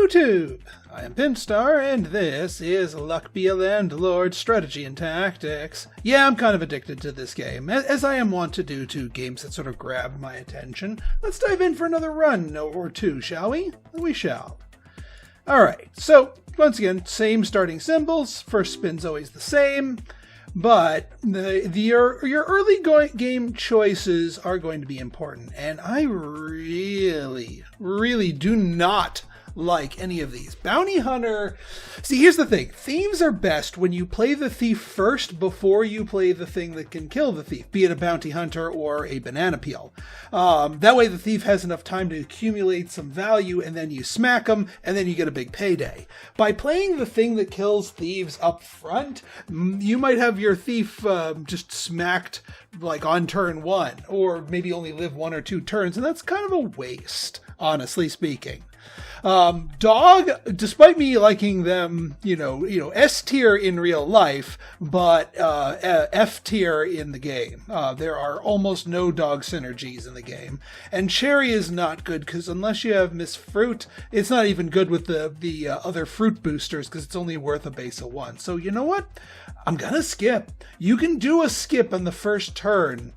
YouTube! I am Pinstar, and this is Luck Be a Landlord Strategy and Tactics. Yeah, I'm kind of addicted to this game, as I am wont to do to games that sort of grab my attention. Let's dive in for another run or two, shall we? We shall. Alright, so once again, same starting symbols. First spin's always the same. But your early game choices are going to be important, and I really do not like any of these. Bounty Hunter, see, here's the thing. Thieves are best when you play the thief first before you play the thing that can kill the thief, be it a bounty hunter or a banana peel. That way the thief has enough time to accumulate some value, and then you smack them, and then you get a big payday. By playing the thing that kills thieves up front, you might have your thief just smacked like on turn one, or maybe only live one or two turns, and that's kind of a waste, honestly speaking. Dog, despite me liking them, S tier in real life, but F tier in the game. There are almost no dog synergies in the game. And Cherry is not good because unless you have Miss Fruit, it's not even good with the other fruit boosters because it's only worth a base of 1. So you know what? I'm gonna skip. You can do a skip on the first turn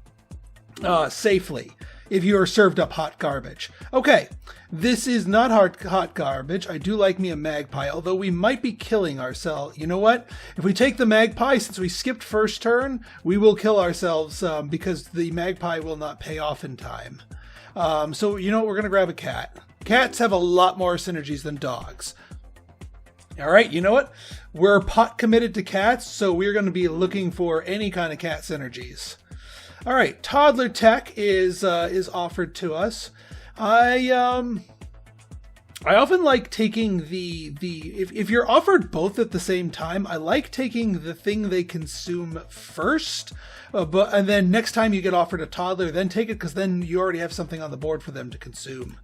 safely if you are served up hot garbage. Okay, this is not hot garbage. I do like me a magpie, although we might be killing ourselves. You know what? If we take the magpie, since we skipped first turn, we will kill ourselves because the magpie will not pay off in time. So you know what? We're going to grab a cat. Cats have a lot more synergies than dogs. All right, you know what? We're pot committed to cats, so we're going to be looking for any kind of cat synergies. All right, toddler tech is offered to us. I often like taking if you're offered both at the same time, I like taking the thing they consume first, and then next time you get offered a toddler, then take it because then you already have something on the board for them to consume.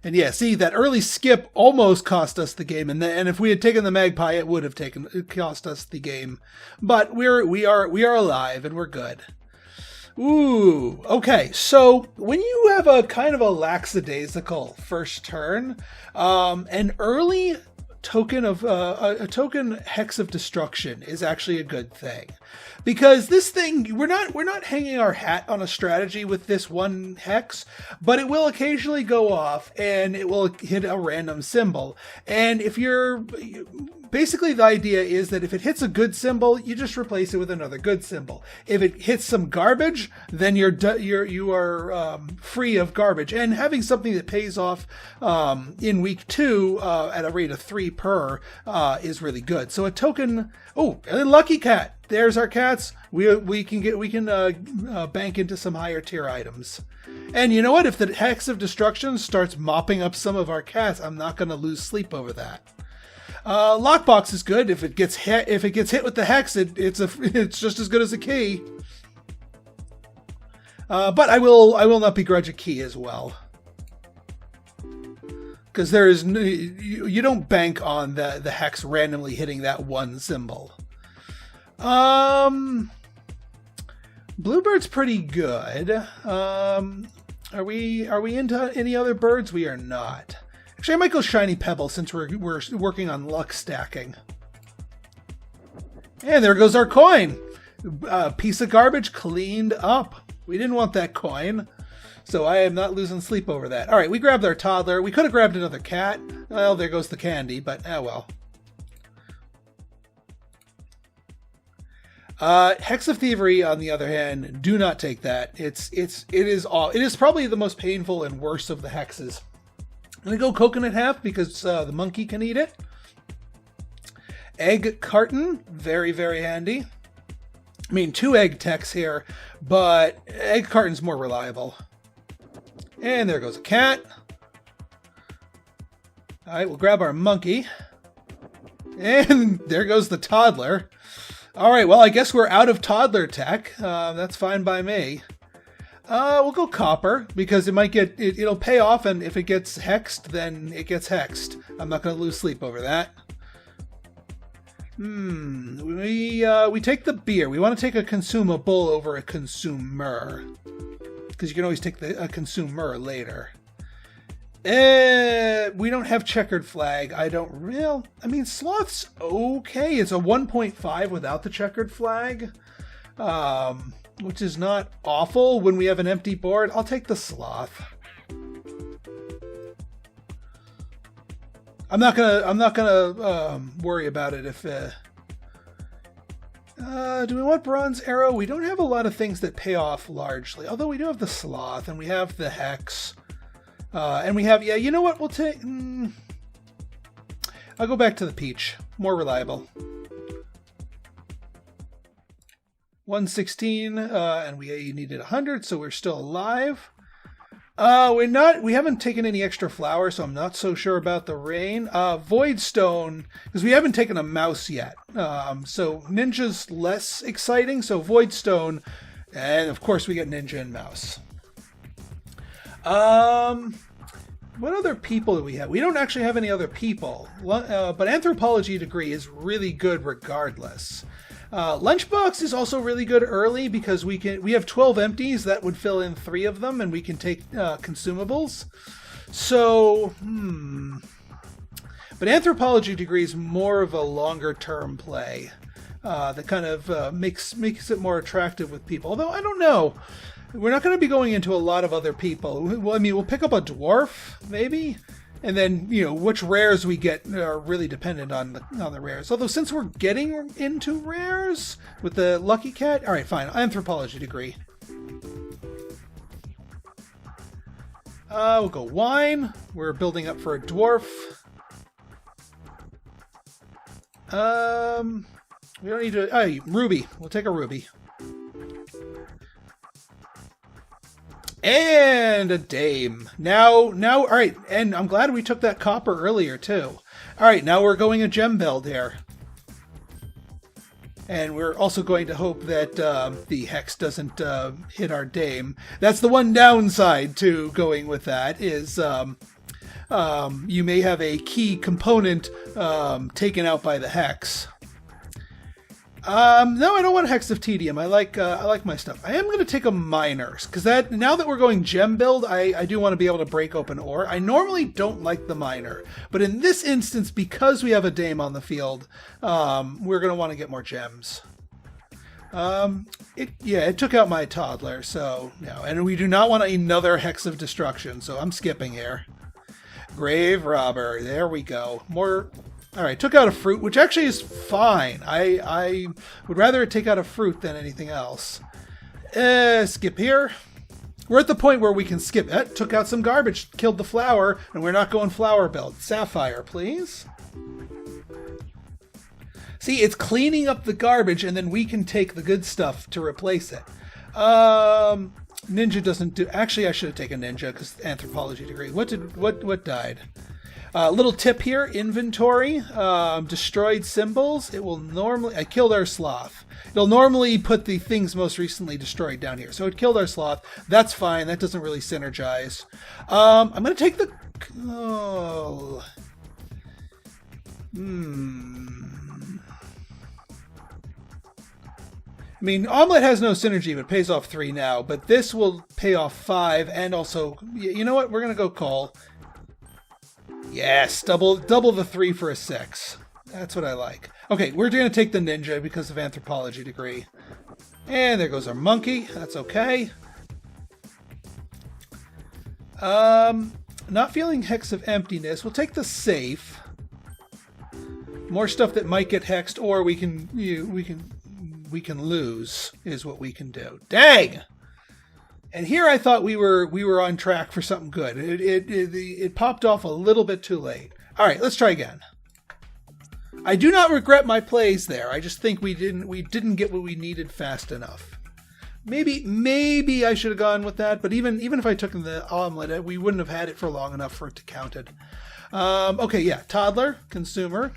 And yeah, see, that early skip almost cost us the game, and if we had taken the magpie, it would have cost us the game. But we are alive, and we're good. Ooh, okay. So when you have a kind of a lackadaisical first turn, an early token of a token hex of destruction is actually a good thing, because this thing, we're not hanging our hat on a strategy with this one hex, but it will occasionally go off and it will hit a random symbol. And if you're basically, the idea is that if it hits a good symbol, you just replace it with another good symbol. If it hits some garbage, then you are free of garbage. And having something that pays off in week 2 at a rate of 3 per is really good. So a token. Oh, a lucky cat. There's our cats. We can bank into some higher tier items. And you know what? If the hex of destruction starts mopping up some of our cats, I'm not going to lose sleep over that. Lockbox is good. If it gets hit with the hex, it's just as good as a key. But I will not begrudge a key as well, because there is you don't bank on the hex randomly hitting that one symbol. Bluebird's pretty good. Are we into any other birds? We are not. Actually, I might go Shiny Pebble since we're working on luck stacking. And there goes our coin. Piece of garbage cleaned up. We didn't want that coin, so I am not losing sleep over that. All right, we grabbed our toddler. We could have grabbed another cat. Well, there goes the candy, but oh well. Hex of Thievery, on the other hand, do not take that. It is probably the most painful and worst of the hexes. I'm going to go coconut half because the monkey can eat it. Egg carton, very, very handy. I mean, 2 egg techs here, but egg carton's more reliable. And there goes a cat. All right, we'll grab our monkey. And there goes the toddler. All right, well, I guess we're out of toddler tech. That's fine by me. We'll go copper because it'll pay off, and if it gets hexed, then it gets hexed. I'm not going to lose sleep over that. We take the beer. We want to take a consumable over a consumer, because you can always take a consumer later. We don't have checkered flag. I mean, sloth's okay. It's a 1.5 without the checkered flag, which is not awful when we have an empty board. I'll take the sloth. I'm not gonna worry about it if. Do we want bronze arrow? We don't have a lot of things that pay off largely. Although we do have the sloth and we have the hex. And we have, yeah, you know what? We'll take... I'll go back to the peach. More reliable. 116, and we needed 100, so we're still alive. We haven't taken any extra flour, so I'm not so sure about the rain. Voidstone, because we haven't taken a mouse yet. So Ninja's less exciting, so Voidstone, and of course we get Ninja and Mouse. What other people do we have? We don't actually have any other people, but anthropology degree is really good regardless. Lunchbox is also really good early because we have 12 empties that would fill in 3 of them, and we can take consumables. So, but anthropology degree is more of a longer term play that kind of makes it more attractive with people. Although I don't know. We're not going to be going into a lot of other people. Well, I mean, we'll pick up a dwarf, maybe, and then, you know, which rares we get are really dependent on the rares. Although, since we're getting into rares with the Lucky Cat, all right, fine, anthropology degree. We'll go wine. We're building up for a dwarf. We don't need to. Ruby. We'll take a ruby. And a dame. Now, all right, and I'm glad we took that copper earlier, too. All right, now we're going a gem build here. And we're also going to hope that the hex doesn't hit our dame. That's the one downside to going with that, is you may have a key component taken out by the hex. No, I don't want a Hex of Tedium. I like my stuff. I am going to take a Miners, because now that we're going gem build, I do want to be able to break open ore. I normally don't like the Miner, but in this instance, because we have a Dame on the field, we're going to want to get more gems. It took out my toddler, so no, and we do not want another Hex of Destruction, so I'm skipping here. Grave Robber, there we go. More. All right, took out a fruit, which actually is fine. I would rather it take out a fruit than anything else. Skip here. We're at the point where we can skip. Took out some garbage, killed the flower, and we're not going flower build. Sapphire, please. See, it's cleaning up the garbage, and then we can take the good stuff to replace it. Ninja doesn't do... Actually, I should have taken Ninja, because anthropology degree. What died? Little tip here, inventory, destroyed symbols. It will normally, I killed our sloth. It'll normally put the things most recently destroyed down here. So it killed our sloth. That's fine. That doesn't really synergize. I'm going to take the, I mean, Omelette has no synergy, but pays off 3 now. But this will pay off 5, and also, you know what? We're going to go call. Yes, double the 3 for a 6. That's what I like. Okay, we're going to take the Ninja because of anthropology degree. And there goes our monkey. That's okay. Not feeling Hex of Emptiness. We'll take the safe. More stuff that might get hexed, or we can lose is what we can do. Dang! And here I thought we were on track for something good. It popped off a little bit too late. All right, let's try again. I do not regret my plays there. I just think we didn't get what we needed fast enough. Maybe I should have gone with that. But even if I took the omelet, we wouldn't have had it for long enough for it to count it. Okay, yeah, toddler, consumer.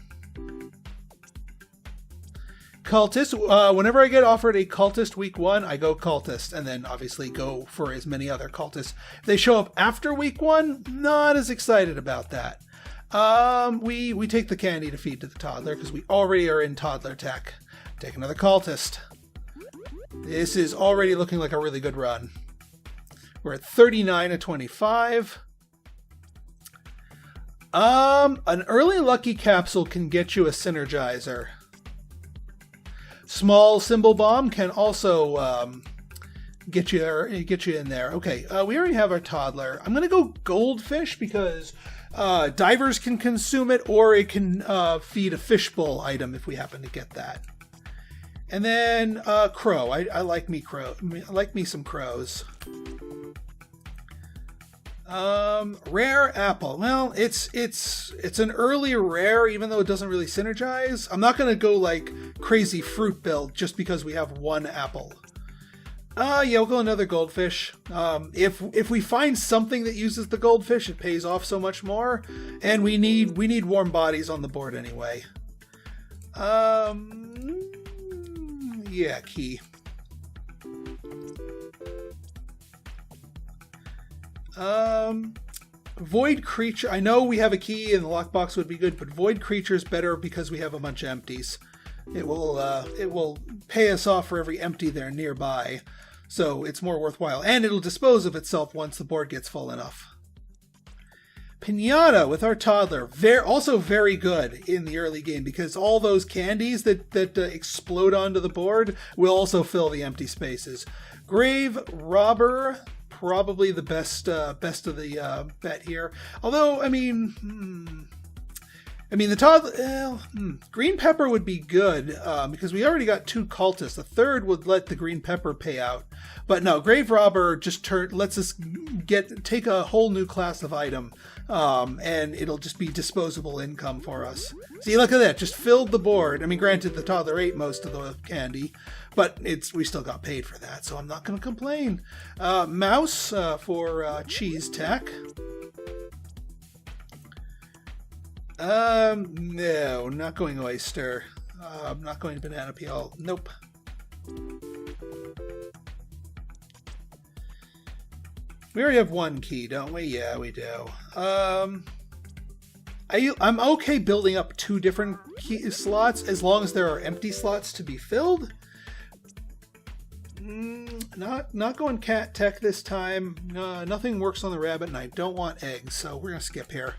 Cultist. Whenever I get offered a cultist week 1, I go cultist, and then obviously go for as many other cultists. If they show up after week 1, not as excited about that. We take the candy to feed to the toddler because we already are in toddler tech. Take another cultist. This is already looking like a really good run. We're at 39 of 25. An early lucky capsule can get you a synergizer. Small symbol bomb can also get you in there. Okay, we already have our toddler. I'm gonna go goldfish because divers can consume it, or it can feed a fishbowl item if we happen to get that. And then crow. I like me crow. I like me some crows. Rare apple. Well, it's an early rare, even though it doesn't really synergize. I'm not gonna go like crazy fruit build just because we have one apple. Yeah, we'll go another goldfish. If we find something that uses the goldfish, it pays off so much more, and we need warm bodies on the board anyway. Yeah, key. Void creature. I know we have a key and the lockbox would be good, but void creature is better because we have a bunch of empties. It will pay us off for every empty there nearby, so it's more worthwhile, and it'll dispose of itself once the board gets full enough. Pinata with our toddler, also very good in the early game because all those candies that explode onto the board will also fill the empty spaces. Grave robber, probably the best of the bet here. Although, I mean, the toddler, green pepper would be good because we already got 2 cultists. The third would let the green pepper pay out, but no, grave robber just lets us take a whole new class of item, and it'll just be disposable income for us. See, look at that, just filled the board. I mean, granted, the toddler ate most of the candy, but we still got paid for that, so I'm not going to complain. Mouse for cheese tech. No, not going oyster. Not going banana peel. Nope. We already have 1 key, don't we? Yeah, we do. I'm okay building up 2 different key slots as long as there are empty slots to be filled. Not going cat tech this time. Nothing works on the rabbit, and I don't want eggs, so we're gonna skip here.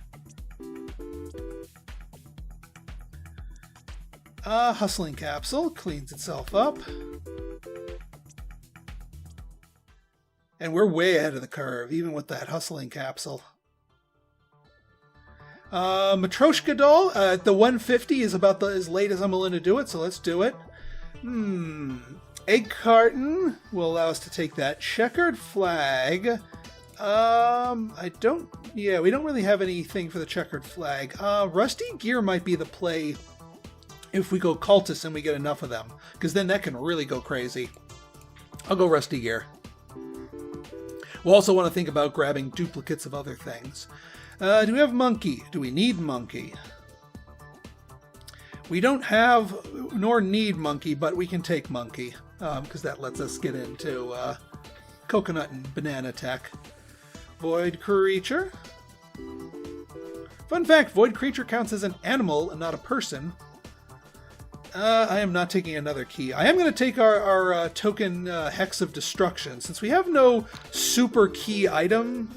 Hustling capsule cleans itself up. And we're way ahead of the curve, even with that hustling capsule. Matryoshka doll, the 150 is about as late as I'm willing to do it, so let's do it. Egg carton will allow us to take that. Checkered flag. We don't really have anything for the checkered flag. Rusty gear might be the play if we go cultists and we get enough of them, because then that can really go crazy. I'll go rusty gear. We'll also want to think about grabbing duplicates of other things. Do we have monkey? Do we need monkey? We don't have nor need monkey, but we can take monkey, because that lets us get into coconut and banana tech. Void creature. Fun fact, void creature counts as an animal and not a person. I am not taking another key. I am going to take our token Hex of Destruction. Since we have no super key item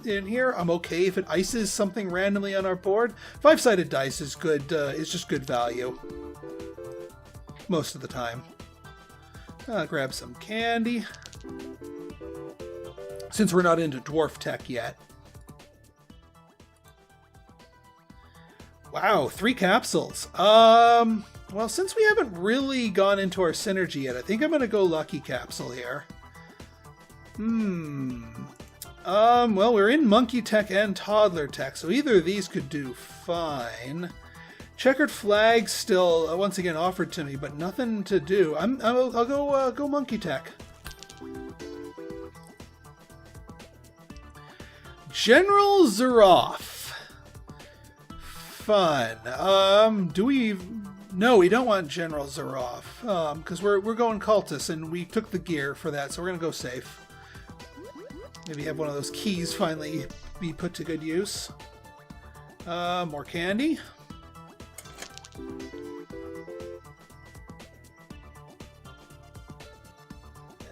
in here, I'm okay if it ices something randomly on our board. 5-sided dice is good. Is just good value most of the time. Grab some candy. Since we're not into dwarf tech yet. Wow, 3 capsules. Well, since we haven't really gone into our synergy yet, I think I'm going to go lucky capsule here. Well, we're in monkey tech and toddler tech, so either of these could do fine. Checkered flag still, once again, offered to me, but nothing to do. I'll go monkey tech. General Zeroff. Fun. Do we... No, we don't want General Zeroff, because we're going cultists, and we took the gear for that, so we're going to go safe. Maybe have one of those keys finally be put to good use. More candy.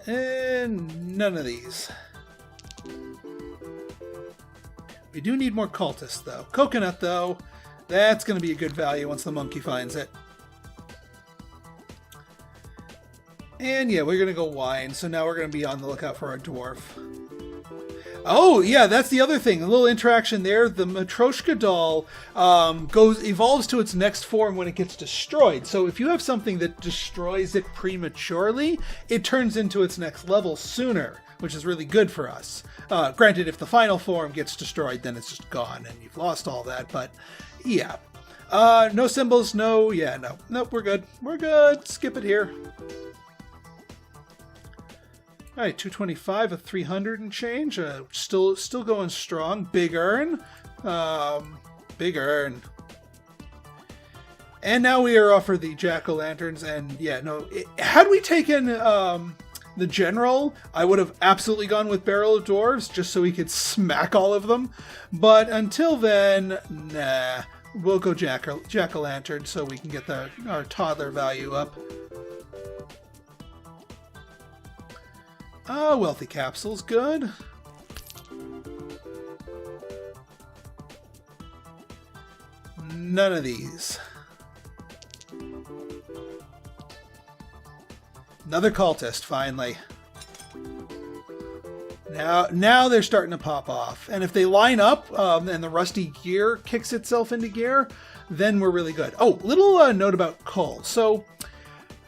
And none of these. We do need more cultists, though. Coconut, though, that's going to be a good value once the monkey finds it. And yeah, we're going to go wine, so now we're going to be on the lookout for our dwarf. Oh, yeah, that's the other thing. A little interaction there. The Matryoshka doll evolves to its next form when it gets destroyed. So if you have something that destroys it prematurely, it turns into its next level sooner, which is really good for us. Granted, if the final form gets destroyed, then it's just gone and you've lost all that. But yeah. No symbols, no. Nope, we're good. We're good. Skip it here. All right, 225, a 300 and change. Still going strong. Big earn. Big earn. And now we are offered the jack-o'-lanterns. And yeah, no. Had we taken the general, I would have absolutely gone with Barrel of Dwarves just so we could smack all of them. But until then, nah. We'll go jack-o'-lantern so we can get our toddler value up. Wealthy capsules, good. None of these. Another cultist, finally. Now they're starting to pop off. And if they line up and the rusty gear kicks itself into gear, then we're really good. Oh, little note about coal. So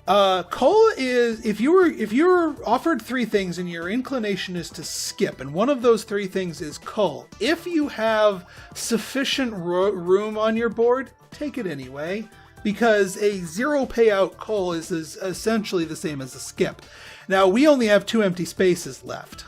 coal is, if you're offered 3 things and your inclination is to skip, and one of those 3 things is coal, if you have sufficient room on your board, take it anyway, because a 0 payout coal is essentially the same as a skip. Now, we only have 2 empty spaces left.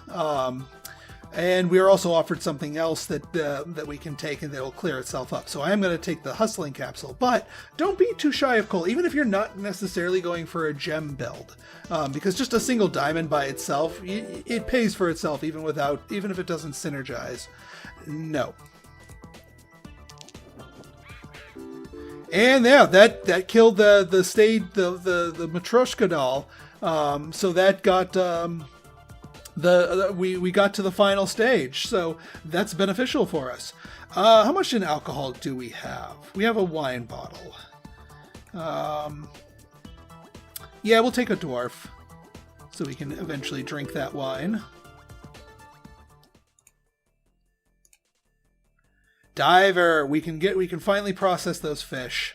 And we are also offered something else that we can take and that will clear itself up. So I am going to take the hustling capsule, but don't be too shy of coal, even if you're not necessarily going for a gem build, because just a single diamond by itself, it pays for itself even if it doesn't synergize. No. And yeah, that killed the Matryoshka doll. So that got we got to the final stage, so that's beneficial for us. How much in alcohol do we have? We have a wine bottle. Yeah, we'll take a dwarf so we can eventually drink that wine. Diver, we can finally process those fish.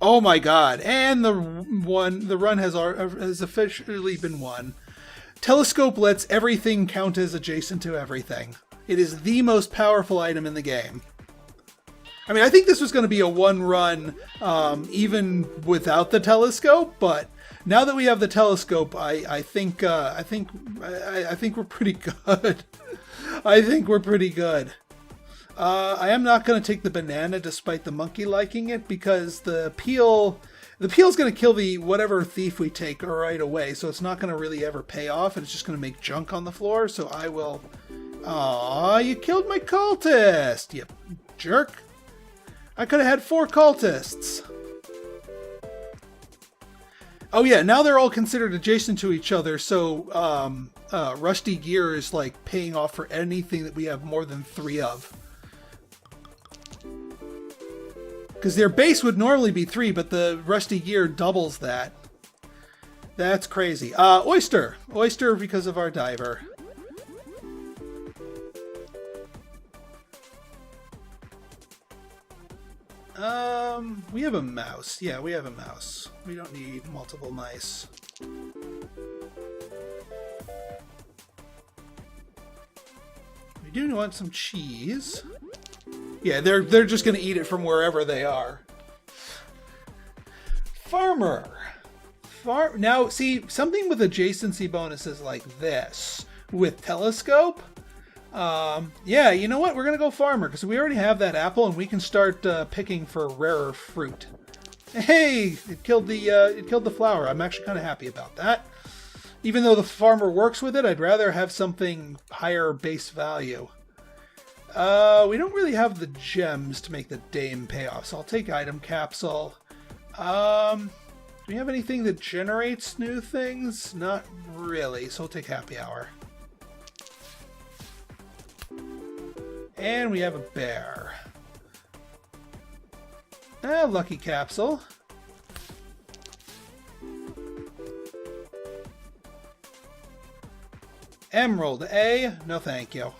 Oh my god, and the run has officially been won. Telescope lets everything count as adjacent to everything. It is the most powerful item in the game. I mean, I think this was going to be a one run even without the telescope, but now that we have the telescope, I think we're pretty good. I think we're pretty good. I am not going to take the banana despite the monkey liking it, because the peel's going to kill the whatever thief we take right away, so it's not going to really ever pay off, and it's just going to make junk on the floor, so I will... Aw, you killed my cultist, you jerk. I could have had 4 cultists. Oh yeah, now they're all considered adjacent to each other, so Rusty Gear is like paying off for anything that we have more than 3 of. Because their base would normally be 3, but the Rusty Gear doubles that. That's crazy. Oyster. Oyster because of our diver. We have a mouse. Yeah, we have a mouse. We don't need multiple mice. We do want some cheese. Yeah, they're just going to eat it from wherever they are. Farmer. Now, see, something with adjacency bonuses like this, with telescope, yeah, you know what? We're going to go farmer, because we already have that apple, and we can start picking for rarer fruit. Hey, it killed the flower. I'm actually kind of happy about that. Even though the farmer works with it, I'd rather have something higher base value. We don't really have the gems to make the dame pay off, so I'll take item capsule. Do we have anything that generates new things? Not really, so we'll take happy hour. And we have a bear. Ah, lucky capsule. Emerald A, no thank you.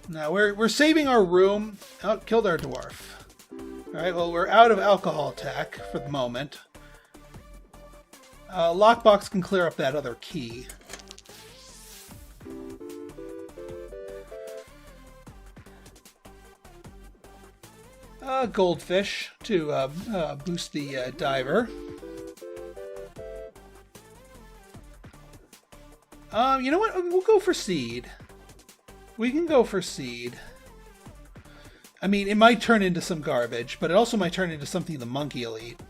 Now we're saving our room. Oh, killed our dwarf. Alright, well we're out of alcohol tech for the moment. Lockbox can clear up that other key. Goldfish to boost the diver. You know what? We'll go for seed. We can go for seed. I mean, it might turn into some garbage, but it also might turn into something the monkey will eat.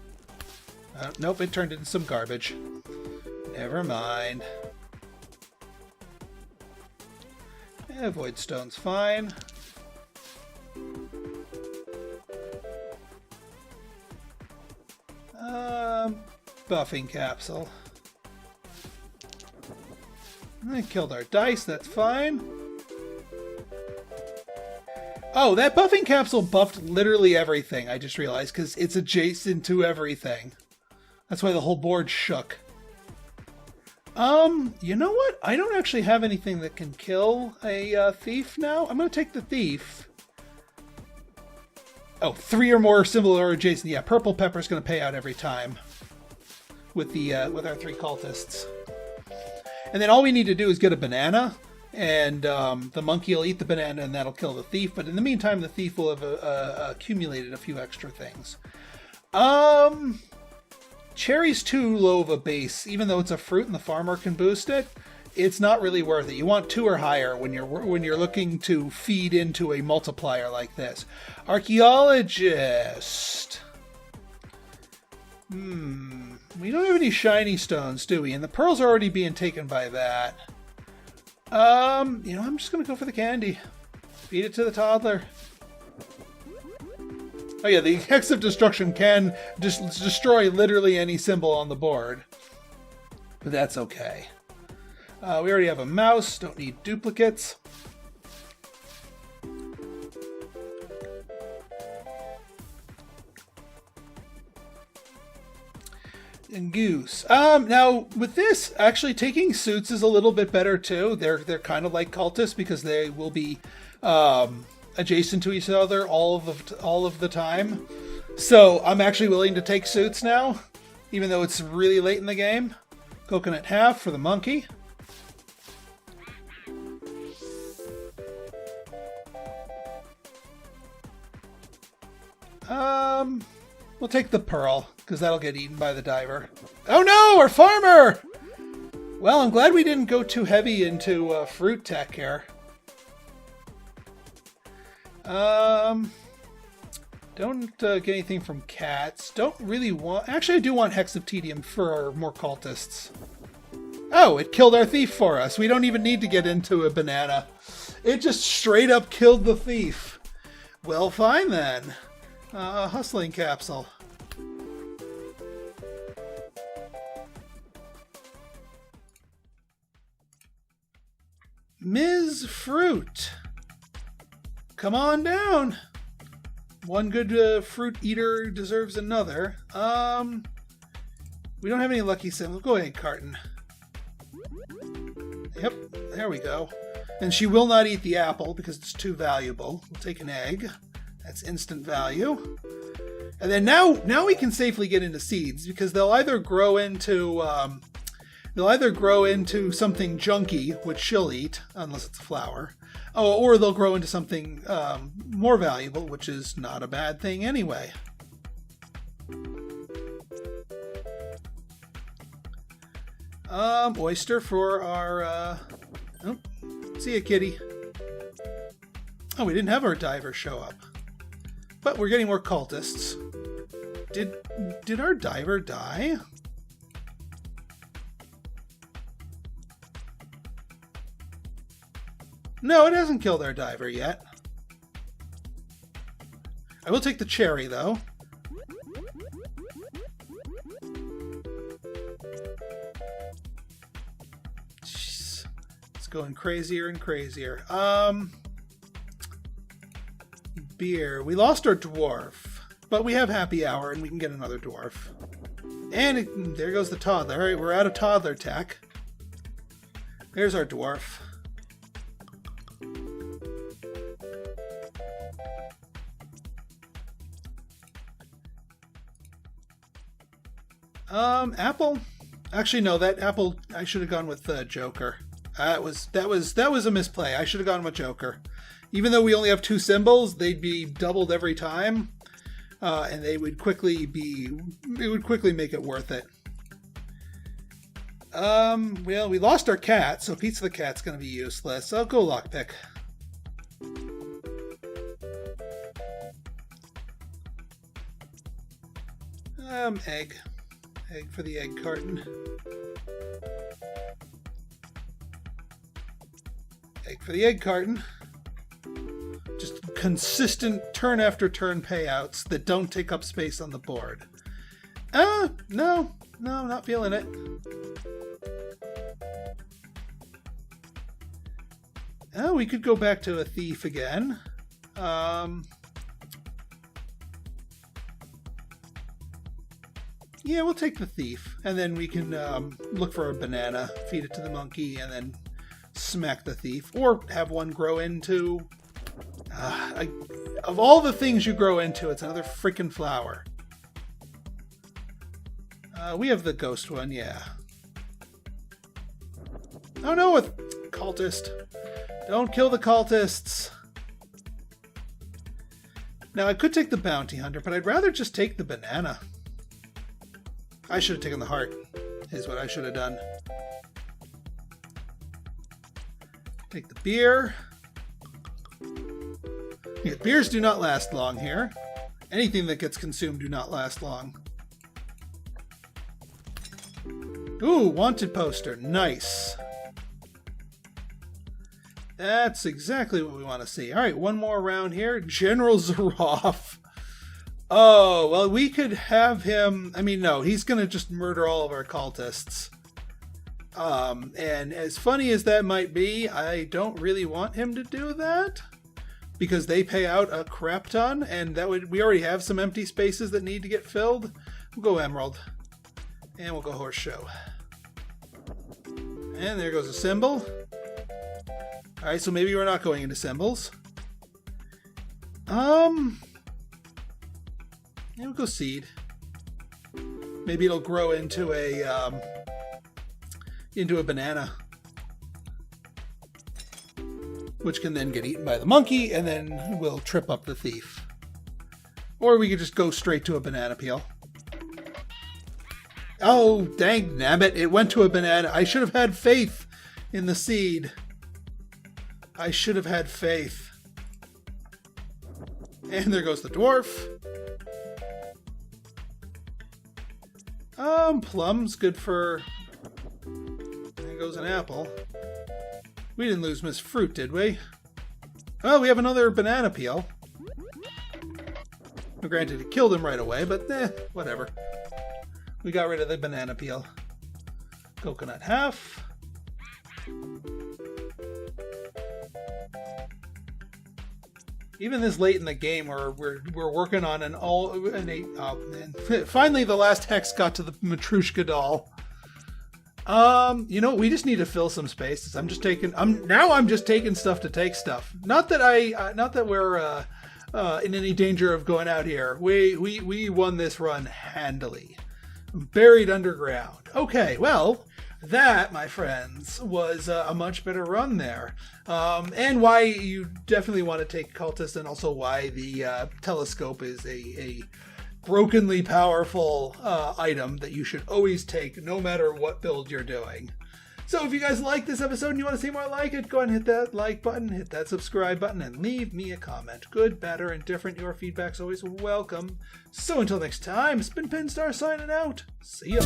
Nope, it turned into some garbage. Never mind. Void stone's fine. Buffing capsule. I killed our dice, that's fine. Oh, that buffing capsule buffed literally everything, I just realized, because it's adjacent to everything. That's why the whole board shook. You know what? I don't actually have anything that can kill a thief now. I'm going to take the thief. Oh, 3 or more similar or adjacent. Yeah, purple pepper is going to pay out every time with our 3 cultists. And then all we need to do is get a banana, and the monkey will eat the banana, and that'll kill the thief. But in the meantime, the thief will have accumulated a few extra things. Cherry's too low of a base, even though it's a fruit and the farmer can boost it. It's not really worth it. You want 2 or higher when you're looking to feed into a multiplier like this. Archaeologist. We don't have any shiny stones, do we? And the pearls are already being taken by that. You know, I'm just gonna go for the candy. Feed it to the toddler. Oh yeah, the Hex of Destruction can just destroy literally any symbol on the board. But that's okay. We already have a mouse, don't need duplicates. And goose. Now with this, actually taking suits is a little bit better too. They're kind of like cultists because they will be adjacent to each other all of the time. So I'm actually willing to take suits now, even though it's really late in the game. Coconut half for the monkey. We'll take the pearl, because that'll get eaten by the diver. Oh no, our farmer! Well, I'm glad we didn't go too heavy into fruit tech here. Don't get anything from cats. Don't really want... Actually, I do want Hex of Tedium for our more cultists. Oh, it killed our thief for us. We don't even need to get into a banana. It just straight up killed the thief. Well, fine then. Hustling capsule. Ms. Fruit. Come on down. One good fruit eater deserves another. We don't have any lucky symbols. Go ahead, carton. Yep, there we go. And she will not eat the apple because it's too valuable. We'll take an egg. That's instant value. And then now we can safely get into seeds because they'll either grow into something junky, which she'll eat unless it's a flower, or they'll grow into something more valuable, which is not a bad thing anyway. Oyster for our oh, see ya, kitty. Oh, we didn't have our diver show up. But we're getting more cultists. Did our diver die? No, it hasn't killed our diver yet. I will take the cherry, though. Jeez. It's going crazier and crazier. beer. We lost our dwarf, but we have happy hour and we can get another dwarf. And there goes the toddler. All right, we're out of toddler tech. There's our dwarf. Apple. Actually, no. That apple. I should have gone with Joker. That was a misplay. I should have gone with Joker. Even though we only have 2 symbols, they'd be doubled every time, and it would quickly make it worth it. Well, we lost our cat, so Pizza the Cat's going to be useless. I'll go lockpick. Egg. Egg for the egg carton. Egg for the egg carton. Just consistent turn after turn payouts that don't take up space on the board. No, not feeling it. Oh, we could go back to a thief again. Yeah, we'll take the thief, and then we can look for a banana, feed it to the monkey, and then smack the thief, or have one grow into... of all the things you grow into, it's another freaking flower. We have the ghost one, yeah. Oh no, with cultist. Don't kill the cultists. Now, I could take the bounty hunter, but I'd rather just take the banana. I should have taken the heart, is what I should have done. Take the beer. Yeah, beers do not last long here. Anything that gets consumed do not last long. Ooh, wanted poster. Nice. That's exactly what we want to see. All right, one more round here. General Zaroff. Oh, well, we could have him... I mean, no, he's going to just murder all of our cultists. And as funny as that might be, I don't really want him to do that. Because they pay out a crap ton, and that would... we already have some empty spaces that need to get filled. We'll go Emerald. And we'll go Horseshoe. And there goes a symbol. Alright, so maybe we're not going into symbols. Yeah, we'll go seed. Maybe it'll grow into a banana, which can then get eaten by the monkey, and then we'll trip up the thief. Or we could just go straight to a banana peel. Oh, dang nabbit! It went to a banana. I should have had faith in the seed. I should have had faith. And there goes the dwarf. Plum's good for... there goes an apple. We didn't lose Miss Fruit, did we? Oh, we have another banana peel. Well, granted, it killed him right away, but whatever. We got rid of the banana peel. Coconut half. Even this late in the game, we're working on finally the last hex got to the Matrushka doll. You know, we just need to fill some spaces. I'm just taking stuff to take stuff. Not that we're in any danger of going out here. We won this run handily. Buried underground. Okay, well, that, my friends, was a much better run there. And why you definitely want to take Cultist, and also why the telescope is a brokenly powerful item that you should always take no matter what build you're doing. So if you guys like this episode and you want to see more like it, go ahead and hit that like button, hit that subscribe button, and leave me a comment. Good, bad, or indifferent, your feedback's always welcome. So until next time, it's been Pinstar signing out. See ya.